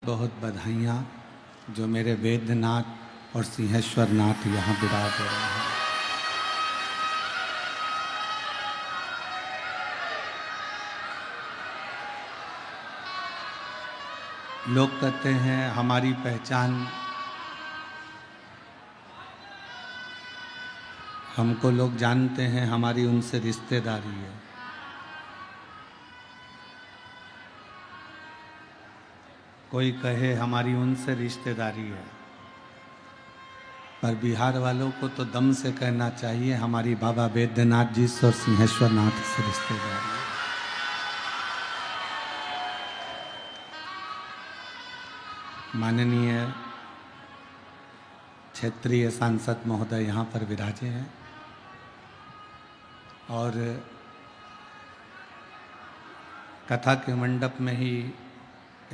बहुत बधाइयाँ जो मेरे वेद्यनाथ और सिंहेश्वर नाथ यहाँ विराज हो रहे हैं। लोग कहते हैं हमारी पहचान, हमको लोग जानते हैं, हमारी उनसे रिश्तेदारी है। कोई कहे हमारी उनसे रिश्तेदारी है, पर बिहार वालों को तो दम से कहना चाहिए हमारी बाबा वेद्यनाथ जी से और सिंहेश्वर नाथ से रिश्तेदारी है। माननीय क्षेत्रीय सांसद महोदय यहाँ पर विराजे हैं और कथा के मंडप में ही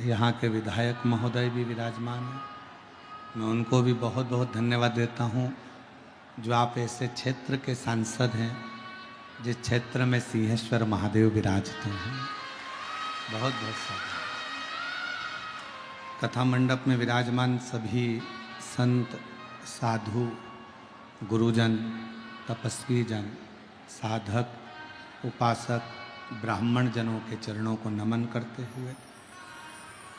यहाँ के विधायक महोदय भी विराजमान हैं। मैं उनको भी बहुत बहुत धन्यवाद देता हूँ जो आप ऐसे क्षेत्र के सांसद हैं जिस क्षेत्र में सिंहेश्वर महादेव विराजते हैं। बहुत बहुत साधुवाद। कथा मंडप में विराजमान सभी संत, साधु, गुरुजन, तपस्वी जन, साधक, उपासक, ब्राह्मण जनों के चरणों को नमन करते हुए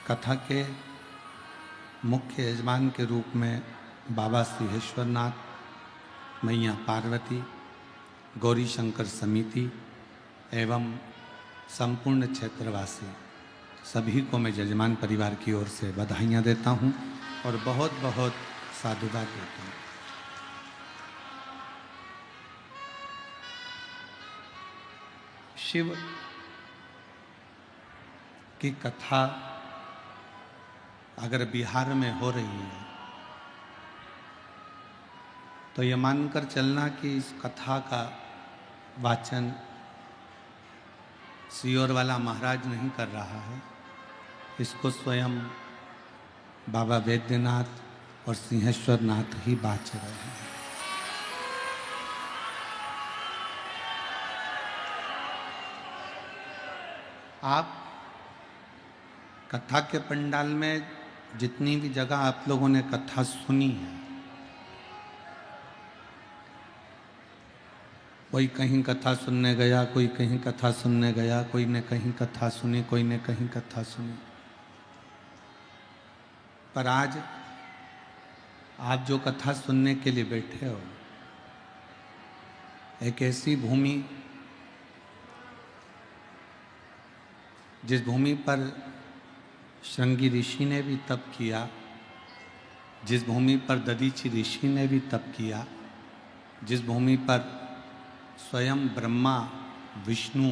कथा के मुख्य यजमान के रूप में बाबा सिंहेश्वर नाथ, मैया पार्वती, गौरी शंकर समिति एवं संपूर्ण क्षेत्रवासी सभी को मैं यजमान परिवार की ओर से बधाइयाँ देता हूँ और बहुत बहुत साधुवाद देता हूँ। शिव की कथा अगर बिहार में हो रही है तो ये मानकर चलना कि इस कथा का वाचन सियोर वाला महाराज नहीं कर रहा है, इसको स्वयं बाबा वेद्यनाथ और सिंहेश्वर नाथ ही बाच रहे हैं। आप कथा के पंडाल में जितनी भी जगह आप लोगों ने कथा सुनी है, कोई कहीं कथा सुनने गया, कोई कहीं कथा सुनने गया, कोई ने कहीं कथा सुनी, कोई ने कहीं कथा सुनी, पर आज आप जो कथा सुनने के लिए बैठे हो, एक ऐसी भूमि जिस भूमि पर श्रृंगी ऋषि ने भी तप किया, जिस भूमि पर दधीचि ऋषि ने भी तप किया, जिस भूमि पर स्वयं ब्रह्मा, विष्णु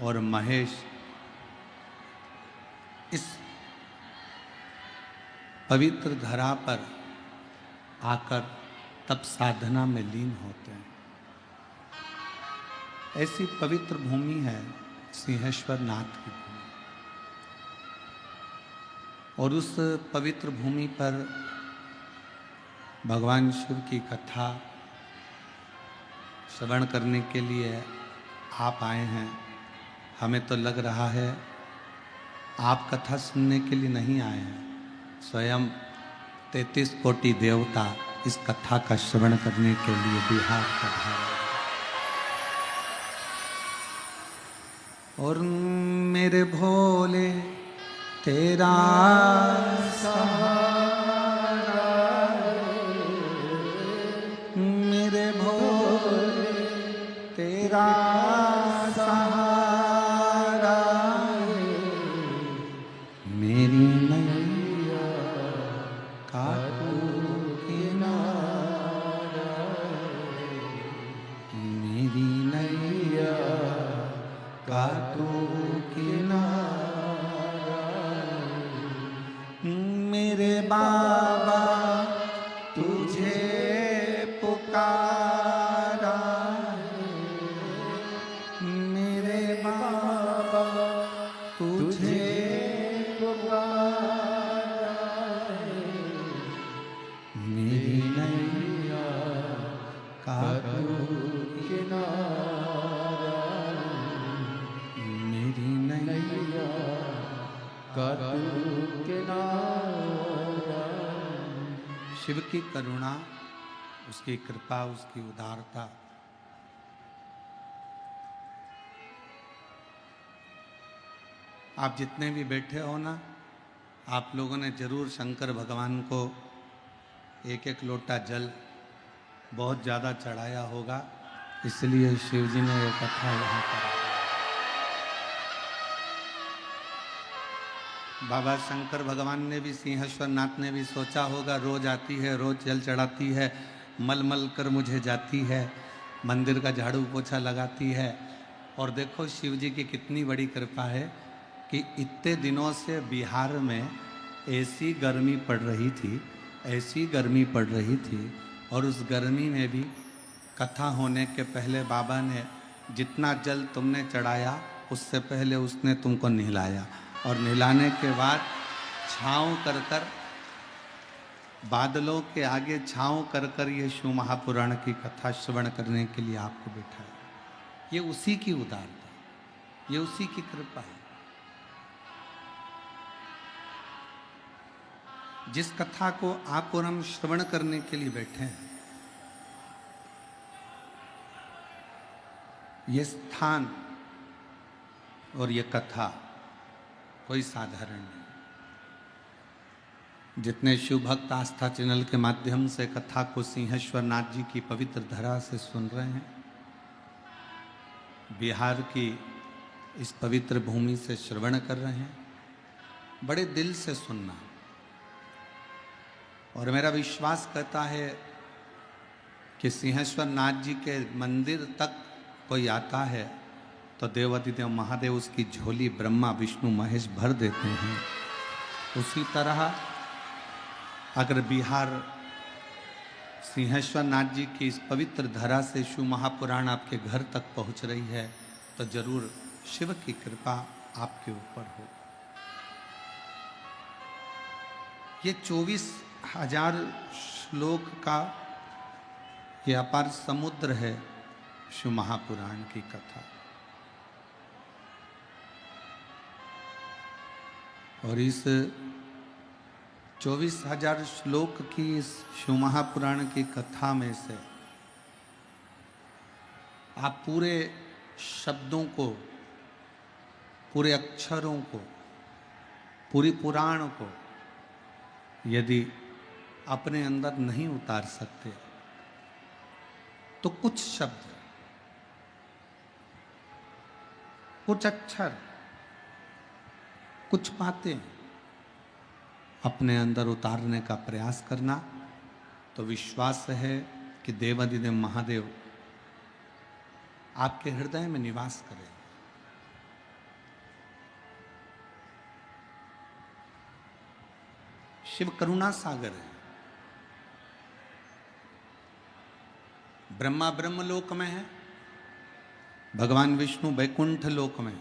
और महेश इस पवित्र धरा पर आकर तप साधना में लीन होते हैं, ऐसी पवित्र भूमि है सिंहेश्वर नाथ की भूमि। और उस पवित्र भूमि पर भगवान शिव की कथा श्रवण करने के लिए आप आए हैं। हमें तो लग रहा है आप कथा सुनने के लिए नहीं आए हैं, स्वयं 33 कोटि देवता इस कथा का श्रवण करने के लिए बिहार पधारे। और मेरे भोले तेरा सहारा, मेरे भोले तेरा सहारा, मेरी नैया का तू किनारा, मेरी नैया का तू किनारा, मेरे बाबा तुझे पुकारा, मेरे बाबा तुझे पुकारा, मेरी नैया का तू किनारा, मेरी नैया का तू किनारा। शिव की करुणा, उसकी कृपा, उसकी उदारता। आप जितने भी बैठे हो ना, आप लोगों ने जरूर शंकर भगवान को एक एक लोटा जल बहुत ज़्यादा चढ़ाया होगा, इसलिए शिव जी ने ये कथा यहाँ करा। बाबा शंकर भगवान ने भी, सिंहेश्वर नाथ ने भी सोचा होगा, रोज आती है, रोज जल चढ़ाती है, मल मल कर मुझे जाती है, मंदिर का झाड़ू पोछा लगाती है। और देखो शिव जी की कितनी बड़ी कृपा है कि इतने दिनों से बिहार में ऐसी गर्मी पड़ रही थी, ऐसी गर्मी पड़ रही थी, और उस गर्मी में भी कथा होने के पहले बाबा ने जितना जल तुमने चढ़ाया उससे पहले उसने तुमको नहलाया, और नहलाने के बाद छाँव कर कर, बादलों के आगे छाँव कर कर ये शिव महापुराण की कथा श्रवण करने के लिए आपको बिठाया। ये उसी की उदारता, ये उसी की कृपा है। जिस कथा को आप और हम श्रवण करने के लिए बैठे हैं, ये स्थान और ये कथा कोई साधारण नहीं। जितने शिव भक्त आस्था चैनल के माध्यम से कथा को सिंहेश्वर नाथ जी की पवित्र धरा से सुन रहे हैं, बिहार की इस पवित्र भूमि से श्रवण कर रहे हैं, बड़े दिल से सुनना। और मेरा विश्वास कहता है कि सिंहेश्वर नाथ जी के मंदिर तक कोई आता है तो देवादिदेव महादेव उसकी झोली ब्रह्मा विष्णु महेश भर देते हैं। उसी तरह अगर बिहार सिंहेश्वर नाथ जी की इस पवित्र धरा से शिव महापुराण आपके घर तक पहुंच रही है तो जरूर शिव की कृपा आपके ऊपर हो। ये 24,000 श्लोक का ये अपार समुद्र है शिव महापुराण की कथा। और इस 24,000 श्लोक की इस शिव महापुराण की कथा में से आप पूरे शब्दों को, पूरे अक्षरों को, पूरी पुराण को यदि अपने अंदर नहीं उतार सकते तो कुछ शब्द, कुछ अक्षर, कुछ बातें अपने अंदर उतारने का प्रयास करना, तो विश्वास है कि देवादिदेव महादेव आपके हृदय में निवास करें। शिव करुणा सागर है। ब्रह्मा ब्रह्मलोक में है, भगवान विष्णु वैकुंठ लोक में,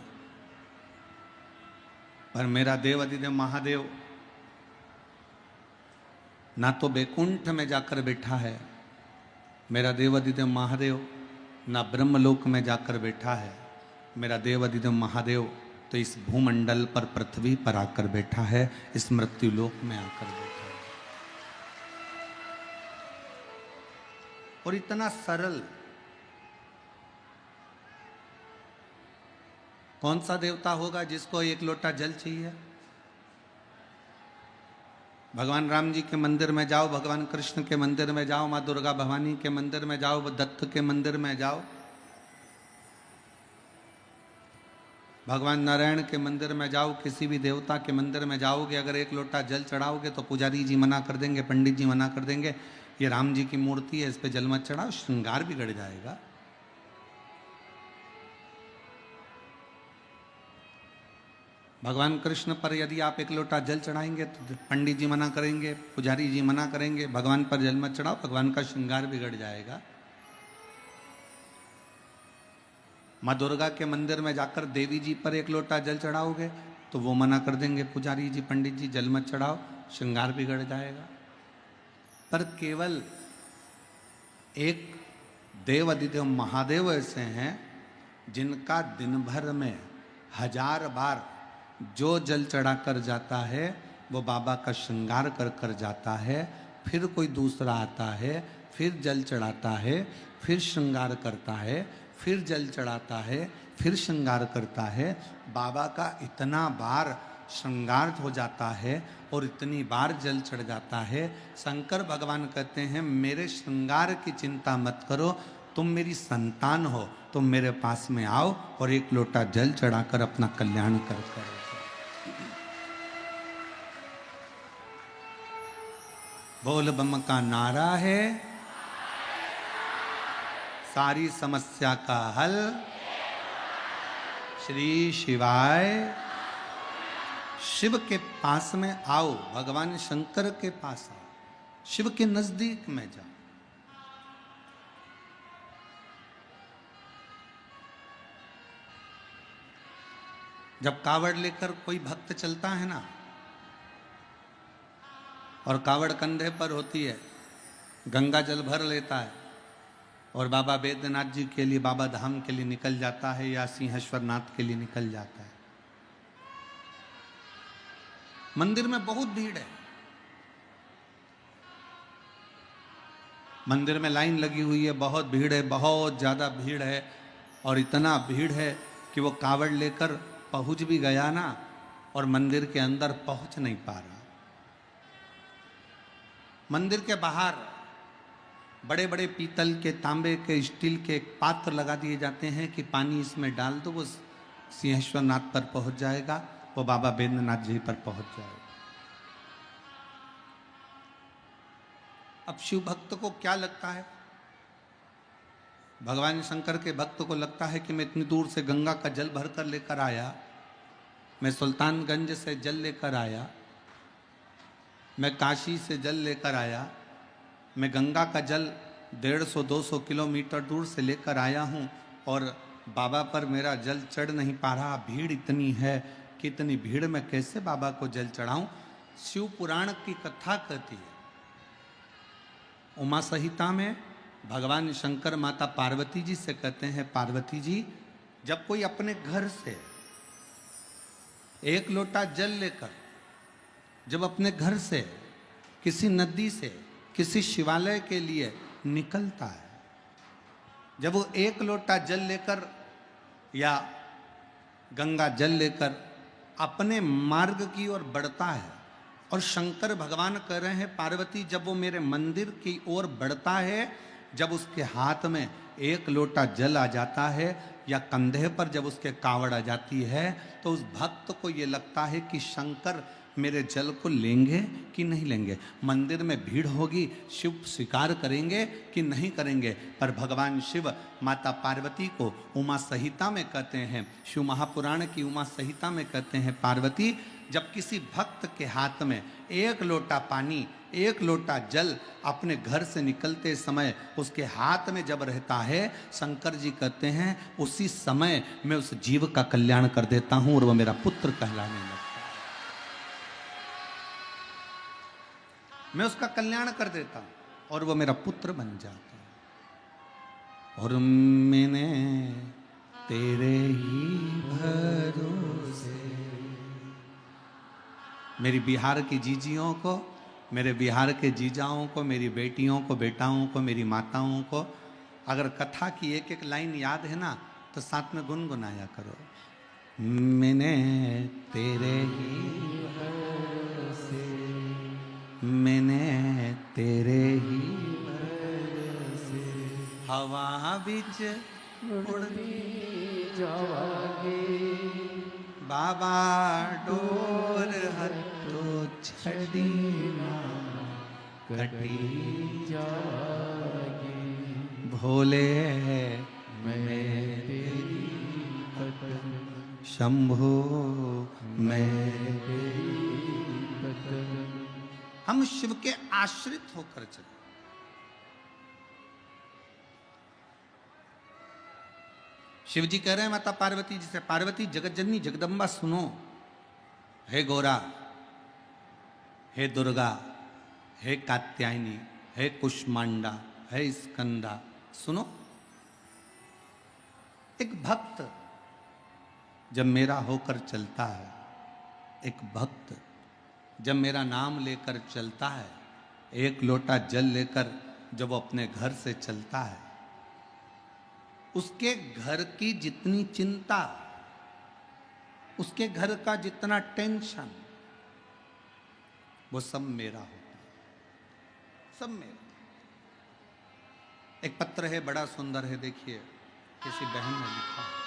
पर मेरा देवादिदेव महादेव ना तो वैकुंठ में जाकर बैठा है, मेरा देवादिदेव महादेव ना ब्रह्मलोक में जाकर बैठा है, मेरा देवादिदेव महादेव तो इस भूमंडल पर, पृथ्वी पर आकर बैठा है, इस मृत्यु लोक में आकर बैठा है। और इतना सरल, कौन सा देवता होगा जिसको एक लोटा जल चाहिए? भगवान राम जी के मंदिर में जाओ, भगवान कृष्ण के मंदिर में जाओ, माँ दुर्गा भवानी के मंदिर में जाओ, दत्त के मंदिर में जाओ, भगवान नारायण के मंदिर में जाओ, किसी भी देवता के मंदिर में जाओगे, अगर एक लोटा जल चढ़ाओगे तो पुजारी जी मना कर देंगे, पंडित जी मना कर देंगे, ये राम जी की मूर्ति है, इस पे जल मत चढ़ाओ, श्रृंगार बिगड़ जाएगा। भगवान कृष्ण पर यदि आप एक लोटा जल चढ़ाएंगे तो पंडित जी मना करेंगे, पुजारी जी मना करेंगे, भगवान पर जल मत चढ़ाओ, भगवान का श्रृंगार बिगड़ जाएगा। माँ दुर्गा के मंदिर में जाकर देवी जी पर एक लोटा जल चढ़ाओगे तो वो मना कर देंगे, पुजारी जी पंडित जी जल मत चढ़ाओ, श्रृंगार बिगड़ जाएगा। पर केवल एक देवादिदेव महादेव ऐसे हैं जिनका दिन भर में 1000 बार जो जल चढ़ा कर जाता है वो बाबा का श्रृंगार कर कर जाता है, फिर कोई दूसरा आता है, फिर जल चढ़ाता है, फिर श्रृंगार करता है, फिर जल चढ़ाता है, फिर श्रृंगार करता है। बाबा का इतना बार श्रृंगार हो जाता है और इतनी बार जल चढ़ जाता है। शंकर भगवान कहते हैं मेरे श्रृंगार की चिंता मत करो, तुम मेरी संतान हो, तुम मेरे पास में आओ और एक लोटा जल चढ़ाकर अपना कल्याण कर करो। बोल बम का नारा है, सारी समस्या का हल श्री शिवाय। शिव के पास में आओ, भगवान शंकर के पास आओ, शिव के नजदीक में जाओ। जब कावड़ लेकर कोई भक्त चलता है ना, और कावड़ कंधे पर होती है, गंगा जल भर लेता है और बाबा बैद्यनाथ जी के लिए, बाबा धाम के लिए निकल जाता है या सिंहेश्वर नाथ के लिए निकल जाता है। मंदिर में बहुत भीड़ है, मंदिर में लाइन लगी हुई है, बहुत भीड़ है, बहुत ज्यादा भीड़ है। और इतना भीड़ है कि वो कावड़ लेकर पहुंच भी गया ना, और मंदिर के अंदर पहुंच नहीं पा रहा। मंदिर के बाहर बड़े बड़े पीतल के, तांबे के, स्टील के पात्र लगा दिए जाते हैं कि पानी इसमें डाल दो, वो सिंहेश्वर नाथ पर पहुंच जाएगा, वो बाबा बैद्यनाथ जी पर पहुंच जाएगा। अब शिव भक्त को क्या लगता है, भगवान शंकर के भक्त को लगता है कि मैं इतनी दूर से गंगा का जल भरकर लेकर आया, मैं सुल्तानगंज से जल लेकर आया, मैं काशी से जल लेकर आया, मैं गंगा का जल 150-200 किलोमीटर दूर से लेकर आया हूँ और बाबा पर मेरा जल चढ़ नहीं पा रहा, भीड़ इतनी है कि इतनी भीड़ में कैसे बाबा को जल चढ़ाऊं। शिव पुराण की कथा कहती है, उमा संहिता में भगवान शंकर माता पार्वती जी से कहते हैं, पार्वती जी जब कोई अपने घर से एक लोटा जल लेकर, जब अपने घर से किसी नदी से किसी शिवालय के लिए निकलता है, जब वो एक लोटा जल लेकर या गंगा जल लेकर अपने मार्ग की ओर बढ़ता है, और शंकर भगवान कह रहे हैं पार्वती जब वो मेरे मंदिर की ओर बढ़ता है, जब उसके हाथ में एक लोटा जल आ जाता है या कंधे पर जब उसके कावड़ आ जाती है, तो उस भक्त को ये लगता है कि शंकर मेरे जल को लेंगे कि नहीं लेंगे। मंदिर में भीड़ होगी, शिव स्वीकार करेंगे कि नहीं करेंगे। पर भगवान शिव माता पार्वती को उमा संहिता में कहते हैं, शिव महापुराण की उमा संहिता में कहते हैं, पार्वती जब किसी भक्त के हाथ में एक लोटा पानी, एक लोटा जल अपने घर से निकलते समय उसके हाथ में जब रहता है, शंकर जी कहते हैं उसी समय मैं उस जीव का कल्याण कर देता हूं और वह मेरा पुत्र कहलाने लगता है। मैं उसका कल्याण कर देता हूं और वह मेरा पुत्र बन जाता है। और मैंने तेरे ही भरोसे, मेरी बिहार की जीजियों को, मेरे बिहार के जीजाओं को, मेरी बेटियों को, बेटाओं को, मेरी माताओं को अगर कथा की एक एक लाइन याद है ना, तो साथ में गुनगुनाया करो। मैंने तेरे ही भरोसे, मैंने तेरे ही भरोसे, हवा बिच उड़ती जावागे, बाबा डोर हतो छड़ी ना कटी जागे, भोले मैं तेरी भक्त, शंभो मैं तेरी भक्त। हम शिव के आश्रित होकर चले। शिव जी कह रहे हैं माता पार्वती जी से, पार्वती जगत जननी जगदम्बा सुनो, हे गौरा, हे दुर्गा, हे कात्यायनी, हे कुष्मांडा, हे स्कंदा, सुनो। एक भक्त जब मेरा होकर चलता है, एक भक्त जब मेरा नाम लेकर चलता है, एक लोटा जल लेकर जब वो अपने घर से चलता है, उसके घर की जितनी चिंता, उसके घर का जितना टेंशन, वो सब मेरा होता है, सब मेरा। एक पत्र है, बड़ा सुंदर है, देखिए किसी बहन ने लिखा है।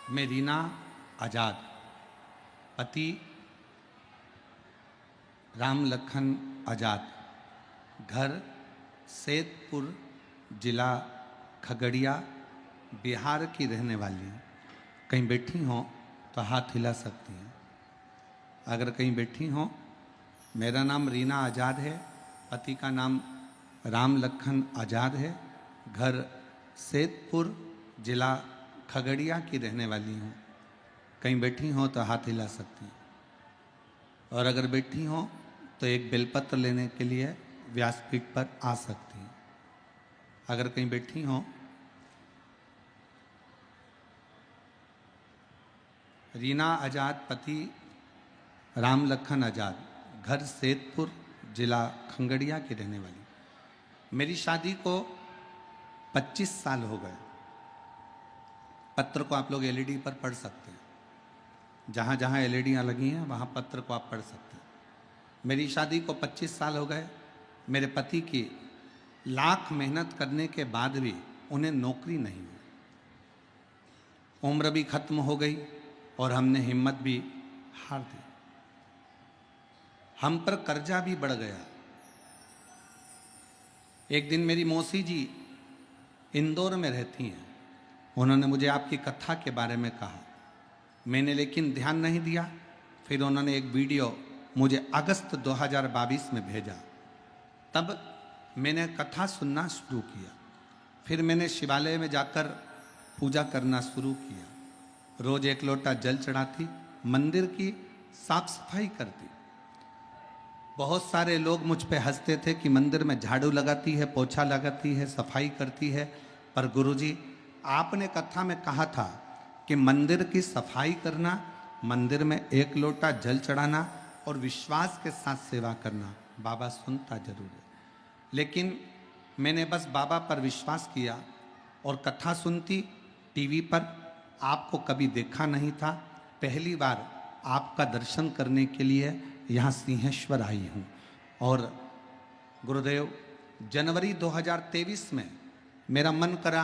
मैं रीना आजाद, पति राम लखन आजाद, घर सैदपुर, जिला खगड़िया, बिहार की रहने वाली हूँ। कहीं बैठी हों तो हाथ हिला सकती हैं। अगर कहीं बैठी हों, मेरा नाम रीना आजाद है, पति का नाम राम लखन आजाद है, घर सैदपुर, जिला खगड़िया की रहने वाली हूँ। कहीं बैठी हों तो हाथ हिला सकती हैं। और अगर बैठी हों तो एक बेलपत्र लेने के लिए व्यासपीठ पर आ सकती हैं। अगर कहीं बैठी हों, रीना आजाद, पति राम लखन आजाद, घर सैदपुर, जिला खगड़िया की रहने वाली। मेरी शादी को 25 साल हो गए। पत्र को आप लोग एलईडी पर पढ़ सकते हैं, जहाँ जहाँ एलईडियाँ लगी हैं वहाँ पत्र को आप पढ़ सकते हैं। मेरी शादी को 25 साल हो गए। मेरे पति की लाख मेहनत करने के बाद भी उन्हें नौकरी नहीं हुई। उम्र भी खत्म हो गई और हमने हिम्मत भी हार दी। हम पर कर्जा भी बढ़ गया। एक दिन मेरी मौसी जी इंदौर में रहती हैं, उन्होंने मुझे आपकी कथा के बारे में कहा। मैंने लेकिन ध्यान नहीं दिया। फिर उन्होंने एक वीडियो मुझे अगस्त 2022 में भेजा। तब मैंने कथा सुनना शुरू किया। फिर मैंने शिवालय में जाकर पूजा करना शुरू किया। रोज एक लोटा जल चढ़ाती, मंदिर की साफ सफाई करती। बहुत सारे लोग मुझ पे हंसते थे कि मंदिर में झाड़ू लगाती है, पोछा लगाती है, सफाई करती है। पर गुरुजी, आपने कथा में कहा था कि मंदिर की सफाई करना, मंदिर में एक लोटा जल चढ़ाना और विश्वास के साथ सेवा करना, बाबा सुनता जरूर है। लेकिन मैंने बस बाबा पर विश्वास किया और कथा सुनती। टीवी पर आपको कभी देखा नहीं था। पहली बार आपका दर्शन करने के लिए यहाँ सिंहेश्वर आई हूँ। और गुरुदेव, जनवरी 2023 में मेरा मन करा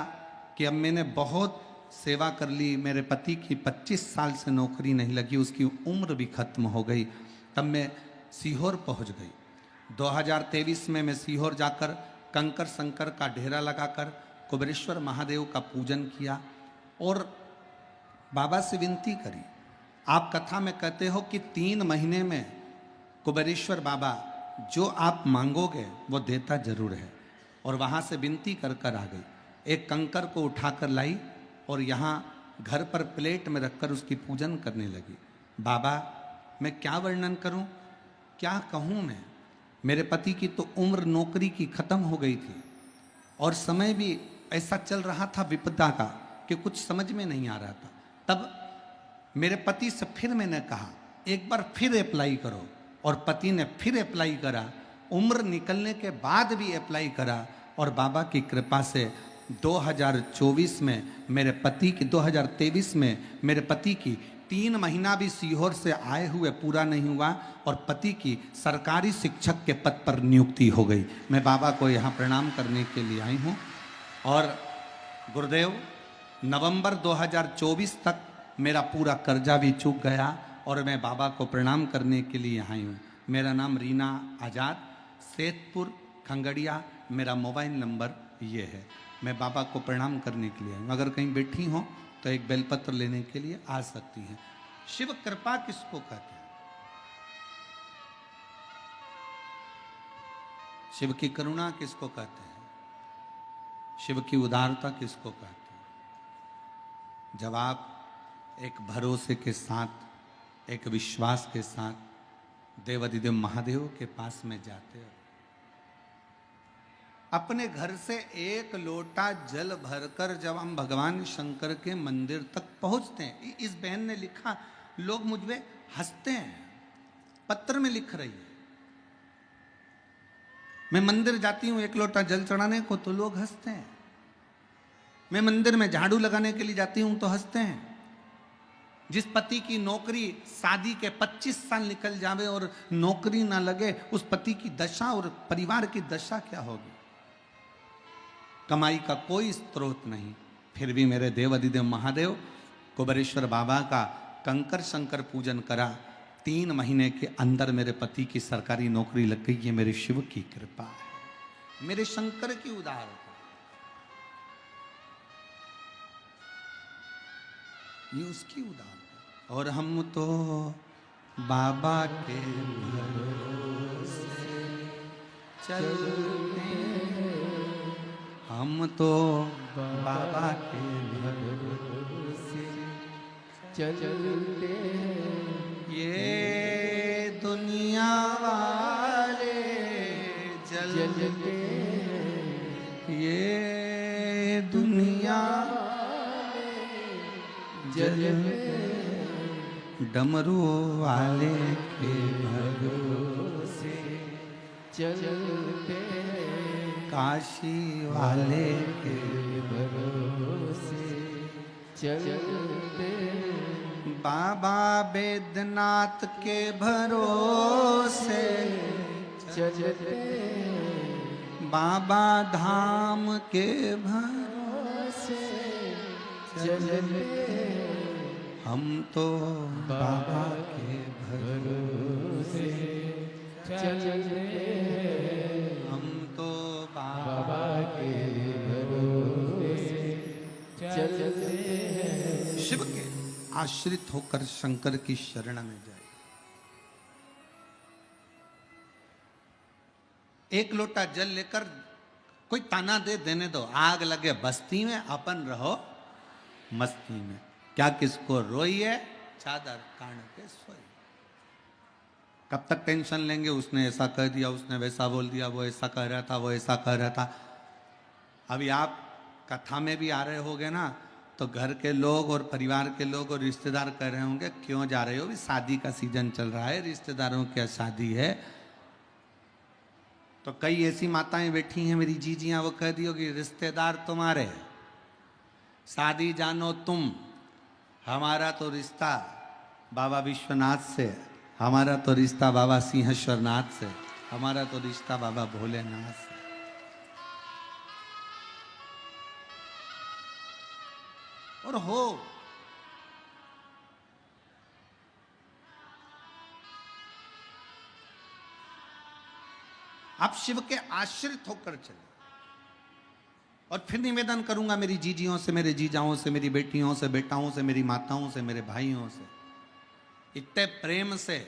कि अब मैंने बहुत सेवा कर ली। मेरे पति की 25 साल से नौकरी नहीं लगी, उसकी उम्र भी खत्म हो गई। तब मैं सीहोर पहुंच गई। 2023 में मैं सीहोर जाकर कंकर शंकर का डेरा लगाकर कुबेरेश्वर महादेव का पूजन किया और बाबा से विनती करी। आप कथा में कहते हो कि 3 महीने में कुबेरेश्वर बाबा जो आप मांगोगे वो देता जरूर है। और वहाँ से विनती कर कर आ गई। एक कंकर को उठाकर लाई और यहाँ घर पर प्लेट में रखकर उसकी पूजन करने लगी। बाबा, मैं क्या वर्णन करूं, क्या कहूं मैं। मेरे पति की तो उम्र नौकरी की खत्म हो गई थी और समय भी ऐसा चल रहा था विपदा का कि कुछ समझ में नहीं आ रहा था। तब मेरे पति से फिर मैंने कहा, एक बार फिर अप्लाई करो। और पति ने फिर अप्लाई करा। उम्र निकलने के बाद भी अप्लाई करा और बाबा की कृपा से 2024 में मेरे पति की 2023 में मेरे पति की 3 महीना भी सीहोर से आए हुए पूरा नहीं हुआ और पति की सरकारी शिक्षक के पद पर नियुक्ति हो गई। मैं बाबा को यहाँ प्रणाम करने के लिए आई हूँ। और गुरुदेव, नवंबर 2024 तक मेरा पूरा कर्जा भी चूक गया और मैं बाबा को प्रणाम करने के लिए आई हूँ। मेरा नाम रीना आजाद, सैदपुर, खगड़िया, मेरा मोबाइल नंबर ये है। मैं बाबा को प्रणाम करने के लिए आई हूँ। अगर कहीं बैठी हों तो एक बेलपत्र लेने के लिए आ सकती हैं। शिव कृपा किसको कहते हैं? शिव की करुणा किसको कहते हैं? शिव की उदारता किसको कहते हैं? जब आप एक भरोसे के साथ, एक विश्वास के साथ देवाधिदेव महादेव के पास में जाते हो, अपने घर से एक लोटा जल भरकर जब हम भगवान शंकर के मंदिर तक पहुंचते हैं, इस बहन ने लिखा, लोग मुझ पे हंसते हैं, पत्र में लिख रही है, मैं मंदिर जाती हूं एक लोटा जल चढ़ाने को तो लोग हंसते हैं, मैं मंदिर में झाड़ू लगाने के लिए जाती हूं तो हंसते हैं। जिस पति की नौकरी शादी के 25 साल निकल जावे और नौकरी ना लगे, उस पति की दशा और परिवार की दशा क्या होगी। कमाई का कोई स्रोत नहीं, फिर भी मेरे देव अधिदेव महादेव कुबेरेश्वर बाबा का कंकर शंकर पूजन करा, 3 महीने के अंदर मेरे पति की सरकारी नौकरी लग गई। ये मेरे शिव की कृपा है, मेरे शंकर की उदारता, ये उसकी उदारता। और हम तो बाबा के भरोसे चलते, हम तो बाबा के भरोसे चलते, ये दुनिया वाले जलते, ये दुनिया जलते, डमरू वाले के भरोसे चलते, काशी वाले के भरोसे चलते, बाबा बैद्यनाथ के भरोसे चलते, बाबा धाम के भरोसे चलते, हम तो बाबा के भरोसे चलते, हम तो बाबा के भरोसे चलते। शिव के आश्रित होकर शंकर की शरण में जाए। एक लोटा जल लेकर कोई ताना दे देने दो, आग लगे बस्ती में, अपन रहो मस्ती में, क्या किसको रोइए चादर कान के सोई। कब तक टेंशन लेंगे, उसने ऐसा कह दिया, उसने वैसा बोल दिया, वो ऐसा कह रहा था, वो ऐसा कह रहा था। अभी आप कथा में भी आ रहे होगे ना, तो घर के लोग और परिवार के लोग और रिश्तेदार कह रहे होंगे क्यों जा रहे हो, भी शादी का सीजन चल रहा है, रिश्तेदारों की शादी है। तो कई ऐसी माताएं बैठी हैं मेरी जीजियां, वो कह दी होगी रिश्तेदार तुम्हारे, शादी जानो तुम, हमारा तो रिश्ता बाबा विश्वनाथ से, हमारा तो रिश्ता बाबा सिंहेश्वर नाथ से, हमारा तो रिश्ता बाबा भोलेनाथ से। और हो आप शिव के आश्रित होकर चले। और फिर निवेदन करूंगा मेरी जीजियों से, मेरे जीजाओं से, मेरी बेटियों से, बेटाओं से, मेरी माताओं से, मेरे भाइयों से, इतने प्रेम से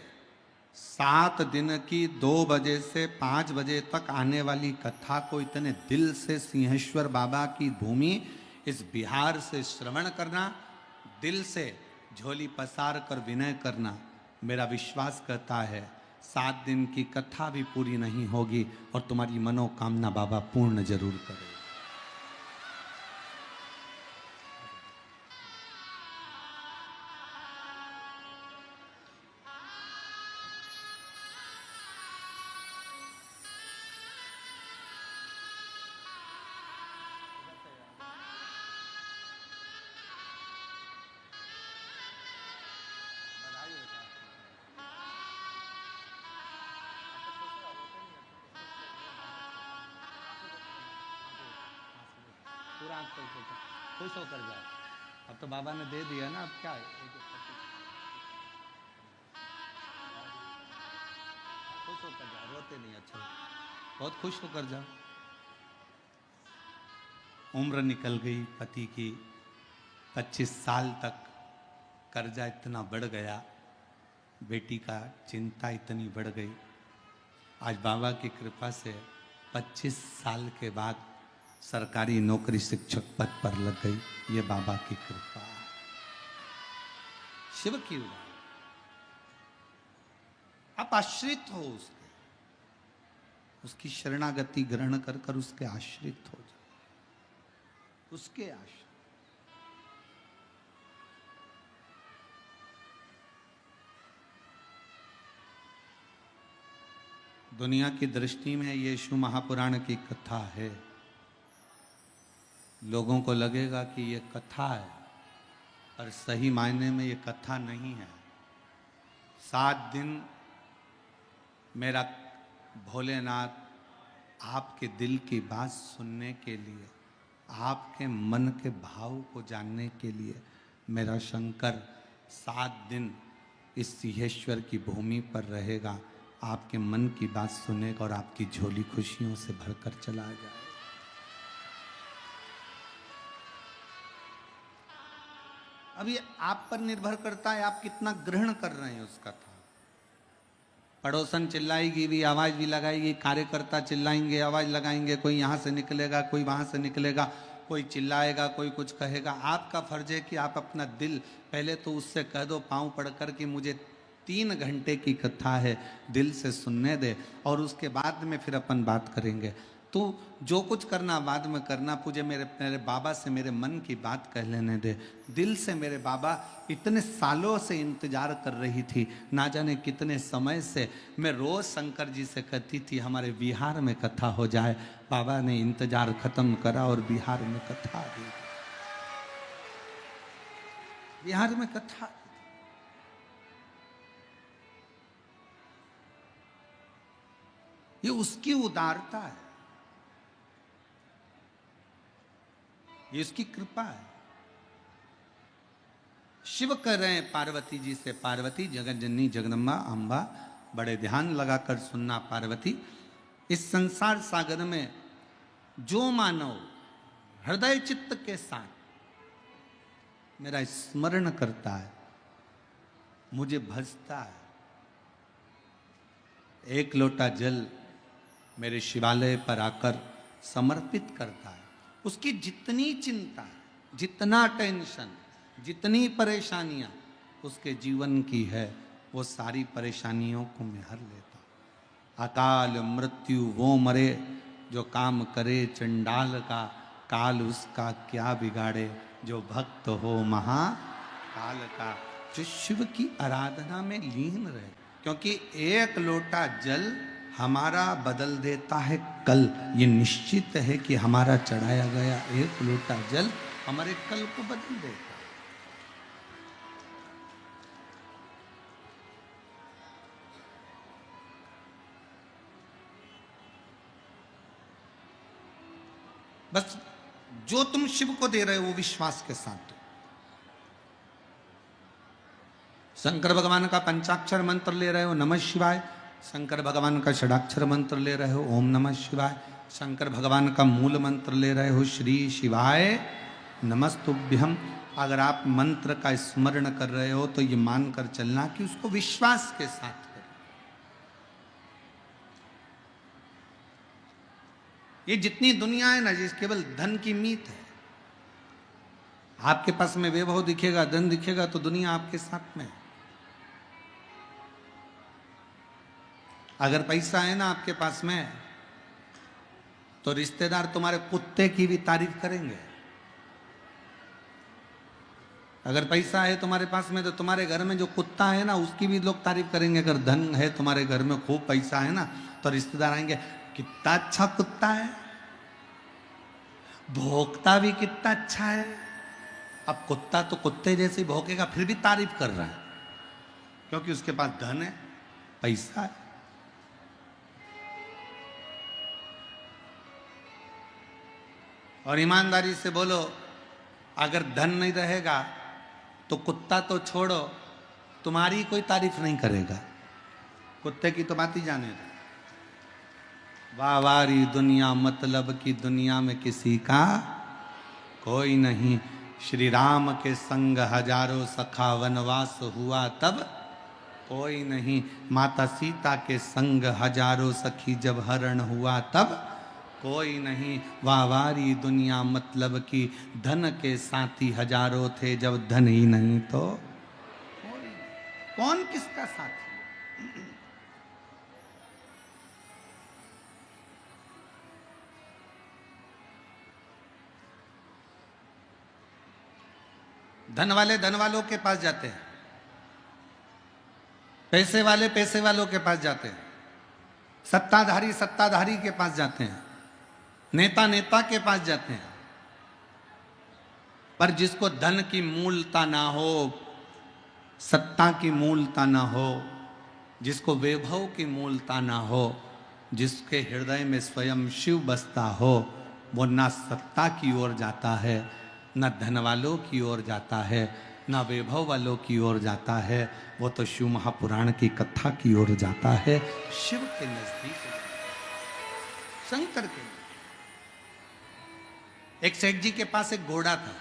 7 दिन की 2 बजे से 5 बजे तक आने वाली कथा को इतने दिल से सिंहेश्वर बाबा की भूमि इस बिहार से श्रवण करना, दिल से झोली पसार कर विनय करना, मेरा विश्वास करता है 7 दिन की कथा भी पूरी नहीं होगी और तुम्हारी मनोकामना बाबा पूर्ण जरूर करे। पूरा खुश होकर जाओ, अब तो बाबा ने दे दिया ना, अब क्या है, खुश होकर जाओ, रोते नहीं, अच्छा बहुत खुश होकर जाओ। उम्र निकल गई पति की, 25 साल तक कर्जा इतना बढ़ गया, बेटी का चिंता इतनी बढ़ गई। आज बाबा की कृपा से 25 साल के बाद सरकारी नौकरी शिक्षक पद पर लग गई, ये बाबा की कृपा है, शिव की उदाहरण। आप आश्रित हो उसके, उसकी शरणागति ग्रहण कर कर उसके आश्रित हो जाओ, उसके आश्रित। दुनिया की दृष्टि में यीशु महापुराण की कथा है। लोगों को लगेगा कि ये कथा है, पर सही मायने में ये कथा नहीं है। 7 दिन मेरा भोलेनाथ आपके दिल की बात सुनने के लिए, आपके मन के भाव को जानने के लिए मेरा शंकर 7 दिन इस सिंहेश्वर की भूमि पर रहेगा, आपके मन की बात सुनेगा और आपकी झोली खुशियों से भरकर चला जाए। अब ये आप पर निर्भर करता है, आप कितना ग्रहण कर रहे हैं उस कथा। पड़ोसन चिल्लाएगी भी, आवाज भी लगाएगी, कार्यकर्ता चिल्लाएंगे, आवाज लगाएंगे, कोई यहाँ से निकलेगा, कोई वहां से निकलेगा, कोई चिल्लाएगा, कोई कुछ कहेगा। आपका फर्ज है कि आप अपना दिल पहले तो उससे कह दो पांव पड़कर कि मुझे 3 घंटे की कथा है, दिल से सुनने दे, और उसके बाद में फिर अपन बात करेंगे। तो जो कुछ करना बाद में करना, मुझे मेरे बाबा से मेरे मन की बात कह लेने दे। दिल से मेरे बाबा इतने सालों से इंतजार कर रही थी, ना जाने कितने समय से मैं रोज शंकर जी से कहती थी हमारे बिहार में कथा हो जाए। बाबा ने इंतजार खत्म करा और बिहार में कथा दी। बिहार में कथा, ये उसकी उदारता है, ये उसकी कृपा है। शिव कह रहे हैं पार्वती जी से, पार्वती जगत जननी जगदम्बा अम्बा, बड़े ध्यान लगाकर सुनना पार्वती, इस संसार सागर में जो मानव हृदय चित्त के साथ मेरा स्मरण करता है, मुझे भजता है, एक लोटा जल मेरे शिवालय पर आकर समर्पित करता है, उसकी जितनी चिंता, जितना टेंशन, जितनी परेशानियां उसके जीवन की है, वो सारी परेशानियों को मैं हर लेता हूं। अकाल मृत्यु वो मरे जो काम करे चंडाल का, काल उसका क्या बिगाड़े जो भक्त हो महाकाल का। जो शिव की आराधना में लीन रहे, क्योंकि एक लोटा जल हमारा बदल देता है कल। ये निश्चित है कि हमारा चढ़ाया गया एक लोटा जल हमारे कल को बदल देता है। बस जो तुम शिव को दे रहे हो वो विश्वास के साथ दो। शंकर भगवान का पंचाक्षर मंत्र ले रहे हो नमः शिवाय, शंकर भगवान का षडाक्षर मंत्र ले रहे हो ओम नमः शिवाय, शंकर भगवान का मूल मंत्र ले रहे हो श्री शिवाय नमस्तुभ्यम। अगर आप मंत्र का स्मरण कर रहे हो तो ये मानकर चलना कि उसको विश्वास के साथ करो। ये जितनी दुनिया है ना, जिस केवल धन की मीत है। आपके पास में वैभव दिखेगा, धन दिखेगा तो दुनिया आपके साथ में है। अगर पैसा है ना आपके पास में, तो रिश्तेदार तुम्हारे कुत्ते की भी तारीफ करेंगे। अगर पैसा है तुम्हारे पास में तो तुम्हारे घर में जो कुत्ता है ना उसकी भी लोग तारीफ करेंगे। अगर धन है तुम्हारे घर में, खूब पैसा है ना, तो रिश्तेदार आएंगे, कितना अच्छा कुत्ता है, भौंकता भी कितना अच्छा है। अब कुत्ता तो कुत्ते जैसे भौंकेगा फिर भी तारीफ कर रहा है, क्योंकि उसके पास धन है, पैसा है। और ईमानदारी से बोलो, अगर धन नहीं रहेगा तो कुत्ता तो छोड़ो, तुम्हारी कोई तारीफ नहीं करेगा। कुत्ते की तो बात ही जाने दो। वाहवारी दुनिया मतलब की दुनिया में किसी का कोई नहीं। श्री राम के संग हजारों सखा वनवास हुआ तब कोई नहीं। माता सीता के संग हजारों सखी जब हरण हुआ तब कोई नहीं। वाहवारी दुनिया मतलब की धन के साथी हजारों थे, जब धन ही नहीं तो कोई। कौन किसका साथी? धन वाले धन वालों के पास जाते हैं, पैसे वाले पैसे वालों के पास जाते हैं, सत्ताधारी सत्ताधारी के पास जाते हैं, नेता नेता के पास जाते हैं। पर जिसको धन की मूलता ना हो, सत्ता की मूलता ना हो, जिसको वैभव की मूलता ना हो, जिसके हृदय में स्वयं शिव बसता हो, वो ना सत्ता की ओर जाता है, न धन वालों की ओर जाता है, न वैभव वालों की ओर जाता है। वो तो शिव महापुराण की कथा की ओर जाता है, शिव के नजदीक, शंकर के। एक सेठ जी के पास एक घोड़ा था,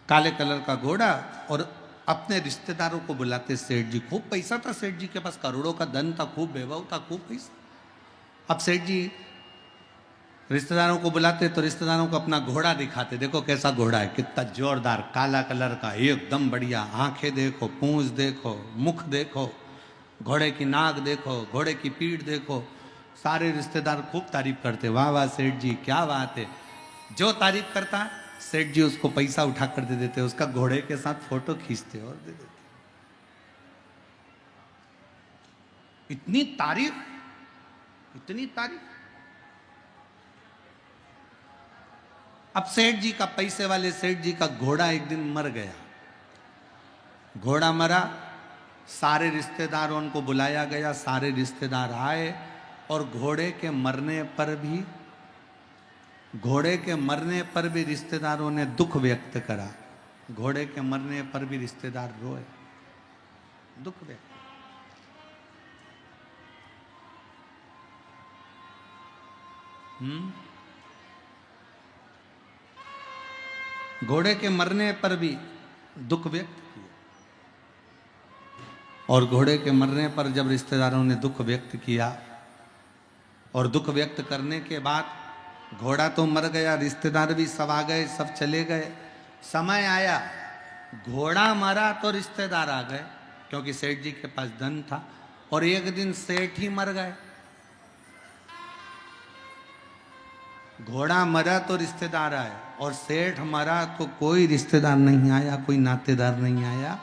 काले कलर का घोड़ा, और अपने रिश्तेदारों को बुलाते सेठ जी। खूब पैसा था सेठ जी के पास, करोड़ों का धन था, खूब वैभव था, खूब पैसा। अब सेठ जी रिश्तेदारों को बुलाते तो रिश्तेदारों को अपना घोड़ा दिखाते, देखो कैसा घोड़ा है, कितना जोरदार, काला कलर का, एकदम बढ़िया, आंखें देखो, पूंछ देखो, मुख देखो, घोड़े की नाक देखो, घोड़े की पीठ देखो। सारे रिश्तेदार खूब तारीफ करते, वाह वाह सेठ जी क्या बात है। जो तारीफ करता सेठ जी उसको पैसा उठा कर दे देते, उसका घोड़े के साथ फोटो खींचते और दे देते। इतनी तारीफ, इतनी तारीफ। अब सेठ जी का, पैसे वाले सेठ जी का घोड़ा एक दिन मर गया। घोड़ा मरा, सारे रिश्तेदारों को बुलाया गया, सारे रिश्तेदार आए, और घोड़े के मरने पर भी रिश्तेदारों ने दुख व्यक्त करा। घोड़े के मरने पर भी रिश्तेदार रोए, दुख व्यक्त। घोड़े के मरने पर भी दुख व्यक्त किया, और घोड़े के मरने पर जब रिश्तेदारों ने दुख व्यक्त किया, और दुख व्यक्त करने के बाद घोड़ा तो मर गया, रिश्तेदार भी सब आ गए, सब चले गए। समय आया, घोड़ा मरा तो रिश्तेदार आ गए, क्योंकि सेठ जी के पास धन था। और एक दिन सेठ ही मर गए। घोड़ा मरा तो रिश्तेदार आए, और सेठ मरा तो कोई रिश्तेदार नहीं आया, कोई नातेदार नहीं आया,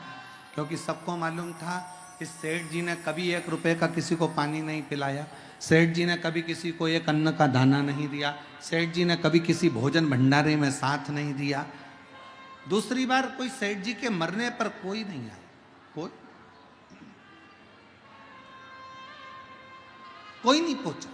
क्योंकि सबको मालूम था कि सेठ जी ने कभी 1 रुपए का किसी को पानी नहीं पिलाया, सेठ जी ने कभी किसी को एक अन्न का दाना नहीं दिया, सेठ जी ने कभी किसी भोजन भंडारे में साथ नहीं दिया। दूसरी बार कोई सेठ जी के मरने पर कोई नहीं आया, कोई नहीं पहुंचा।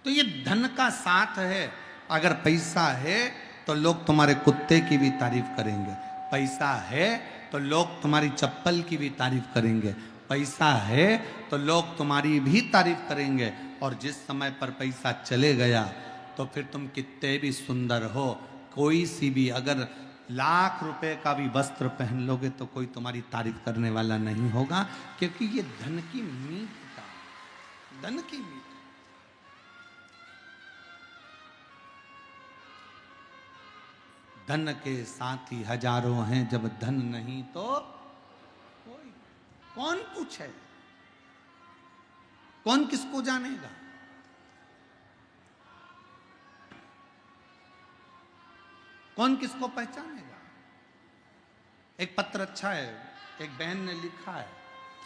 तो ये धन का साथ है। अगर पैसा है तो लोग तुम्हारे कुत्ते की भी तारीफ करेंगे, पैसा है तो लोग तुम्हारी चप्पल की भी तारीफ करेंगे, पैसा है तो लोग तुम्हारी भी तारीफ करेंगे। और जिस समय पर पैसा चले गया तो फिर तुम कितने भी सुंदर हो, कोई सी भी, अगर लाख रुपए का भी वस्त्र पहन लोगे तो कोई तुम्हारी तारीफ करने वाला नहीं होगा, क्योंकि ये धन की मीठता, धन की मीठ। धन के साथी हजारों हैं, जब धन नहीं तो कोई। कौन पूछे, कौन किसको जानेगा। कौन किसको पहचानेगा। एक पत्र अच्छा है, एक बहन ने लिखा है,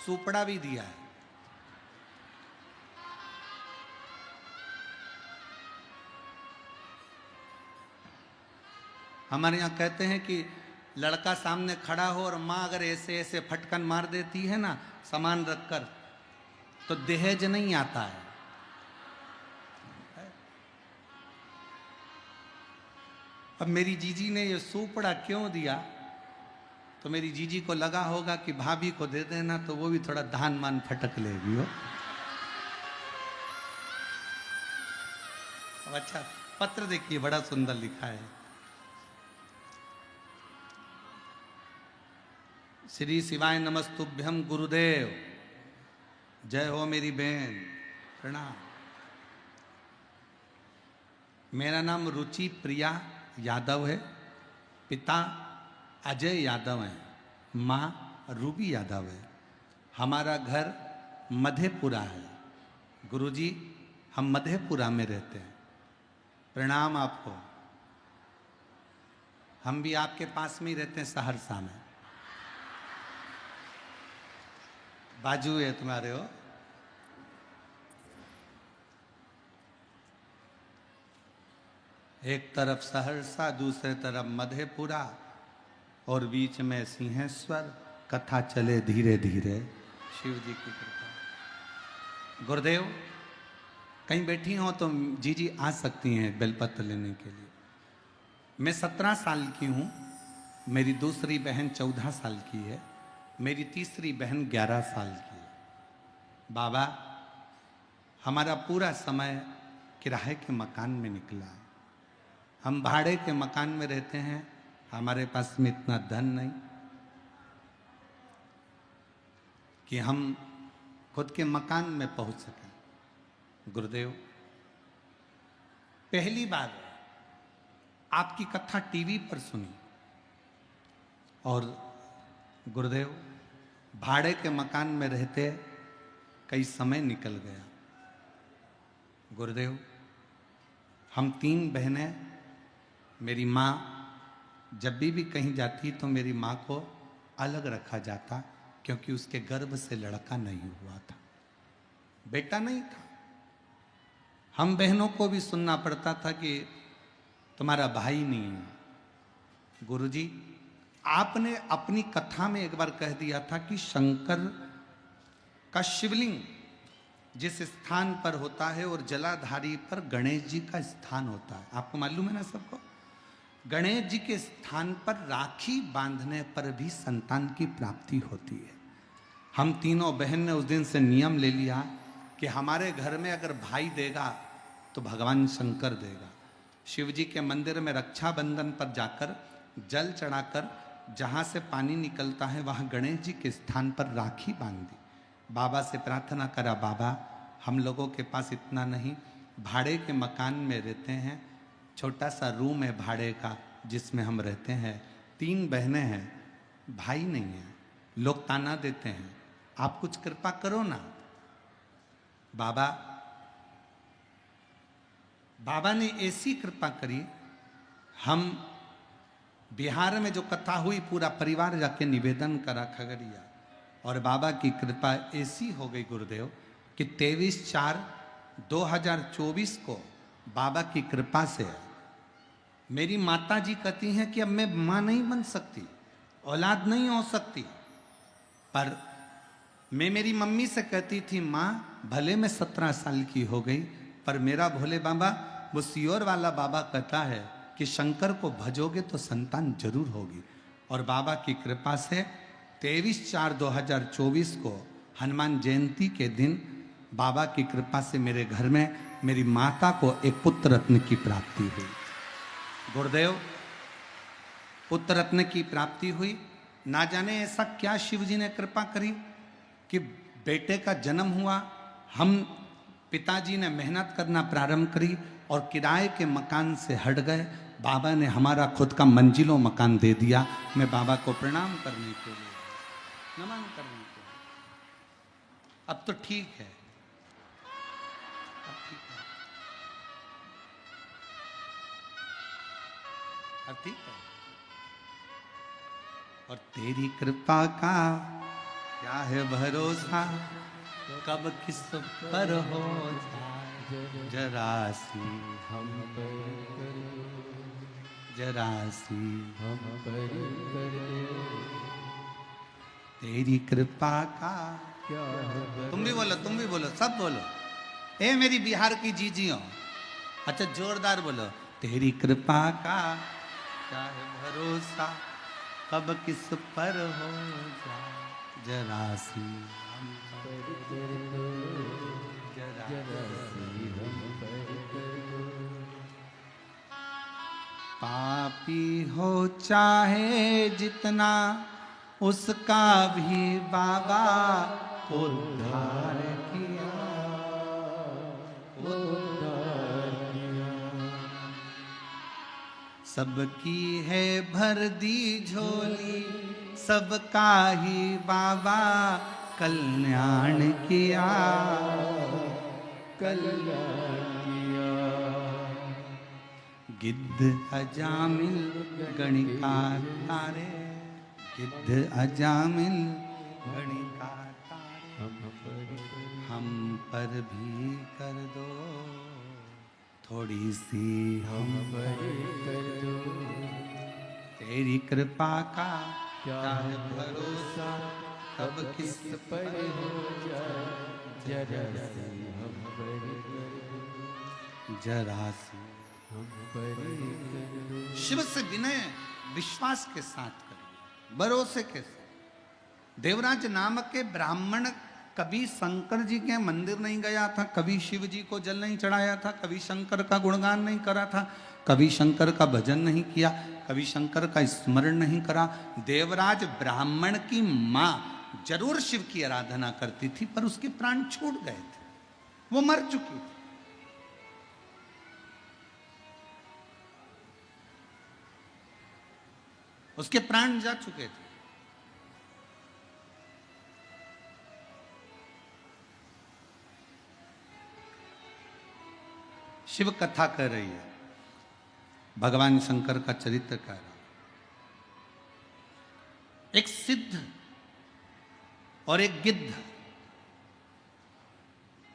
सुपड़ा भी दिया है। हमारे यहाँ कहते हैं कि लड़का सामने खड़ा हो और माँ अगर ऐसे ऐसे फटकन मार देती है ना सामान रखकर, तो दहेज नहीं आता है। अब मेरी जीजी ने ये सुपड़ा क्यों दिया, तो मेरी जीजी को लगा होगा कि भाभी को दे देना तो वो भी थोड़ा धान मान फटक लेगी हो। अच्छा पत्र देखिए, बड़ा सुंदर लिखा है। श्री शिवाय नमस्तुभ्यम गुरुदेव, जय हो मेरी बहन, प्रणाम। मेरा नाम रुचि प्रिया यादव है, पिता अजय यादव हैं, माँ रूबी यादव है। हमारा घर मधेपुरा है। गुरुजी हम मधेपुरा में रहते हैं। प्रणाम आपको। हम भी आपके पास में ही रहते हैं, सहरसा में। बाजू है तुम्हारे हो। एक तरफ सहरसा, दूसरे तरफ मधेपुरा और बीच में सिंहेश्वर। कथा चले धीरे धीरे, शिव जी की कृपा। गुरुदेव कहीं बैठी हो तो जी आ सकती हैं बेलपत्र लेने के लिए। मैं 17 साल की हूँ, मेरी दूसरी बहन 14 साल की है, मेरी तीसरी बहन 11 साल की है। बाबा हमारा पूरा समय किराए के मकान में निकला है। हम भाड़े के मकान में रहते हैं, हमारे पास में इतना धन नहीं कि हम खुद के मकान में पहुंच सकें। गुरुदेव पहली बार आपकी कथा टीवी पर सुनी और गुरुदेव भाड़े के मकान में रहते कई समय निकल गया। गुरुदेव हम 3 बहनें, मेरी माँ जब भी कहीं जाती तो मेरी माँ को अलग रखा जाता क्योंकि उसके गर्भ से लड़का नहीं हुआ था, बेटा नहीं था। हम बहनों को भी सुनना पड़ता था कि तुम्हारा भाई नहीं है। गुरुजी आपने अपनी कथा में एक बार कह दिया था कि शंकर का शिवलिंग जिस स्थान पर होता है और जलाधारी पर गणेश जी का स्थान होता है, आपको मालूम है ना सबको। गणेश जी के स्थान पर राखी बांधने पर भी संतान की प्राप्ति होती है। हम तीनों बहन ने उस दिन से नियम ले लिया कि हमारे घर में अगर भाई देगा तो भगवान शंकर देगा। शिव जी के मंदिर में रक्षाबंधन पर जाकर जल चढ़ाकर जहाँ से पानी निकलता है वहाँ गणेश जी के स्थान पर राखी बांधी। बाबा से प्रार्थना करा, बाबा हम लोगों के पास इतना नहीं, भाड़े के मकान में रहते हैं, छोटा सा रूम है भाड़े का जिसमें हम रहते हैं, 3 बहनें हैं, भाई नहीं है, लोग ताना देते हैं, आप कुछ कृपा करो ना। बाबा ने ऐसी कृपा करी, हम बिहार में जो कथा हुई पूरा परिवार जाके निवेदन करा खगड़िया, और बाबा की कृपा ऐसी हो गई गुरुदेव कि 23/4/2024 को बाबा की कृपा से मेरी माता जी कहती हैं कि अब मैं माँ नहीं बन सकती, औलाद नहीं हो सकती, पर मैं मेरी मम्मी से कहती थी माँ भले मैं 17 साल की हो गई पर मेरा भोले बाबा वो सियोर वाला बाबा कहता है कि शंकर को भजोगे तो संतान जरूर होगी। और बाबा की कृपा से 23/4/2024 को हनुमान जयंती के दिन बाबा की कृपा से मेरे घर में मेरी माता को एक पुत्र रत्न की प्राप्ति हुई। गुरुदेव पुत्र रत्न की प्राप्ति हुई। ना जाने ऐसा क्या शिव जी ने कृपा करी कि बेटे का जन्म हुआ। हम पिताजी ने मेहनत करना प्रारंभ करी और किराए के मकान से हट गए। बाबा ने हमारा खुद का मंजिलों मकान दे दिया। मैं बाबा को प्रणाम करने के लिए, नमन करने के लिए। अब तो ठीक है, अब ठीक है, अब ठीक है। और तेरी कृपा का क्या है भरोसा, कब किस पर हो जरा सी हम पर, जरा सी हम पर, तेरी कृपा का क्या है। तुम भी बोलो, तुम भी बोलो, सब बोलो। ए मेरी बिहार की जीजियों, अच्छा जोरदार बोलो। तेरी कृपा का क्या है भरोसा, कब किस पर हो जरा सी हम पर, जरा सी हम पर। पापी हो चाहे जितना उसका भी बाबा उद्धार किया, उद्धार किया। सबकी है भर दी झोली, सबका ही बाबा कल्याण किया, कल्याण किया। गिद्ध अजामिल गणिकार तारे, गिद्ध अजामिल गणिकार तारे, हम पर भी कर दो थोड़ी सी, हम पर कर दो, तेरी कृपा का क्या है भरोसा, कब किस पर हो जाए जरा सी, हम पर जरा सी, हम पर। शिव से विनय विश्वास के साथ करिए, भरोसे के साथ। देवराज नामक के ब्राह्मण कभी शंकर जी के मंदिर नहीं गया था, कभी शिव जी को जल नहीं चढ़ाया था, कभी शंकर का गुणगान नहीं करा था, कभी शंकर का भजन नहीं किया, कभी शंकर का स्मरण नहीं करा। देवराज ब्राह्मण की मां जरूर शिव की आराधना करती थी, पर उसके प्राण छूट गए थे, वो मर चुकी थी। उसके प्राण जा चुके थे। शिव कथा कर रही है, भगवान शंकर का चरित्र कह रहा। एक सिद्ध और एक गिद्ध,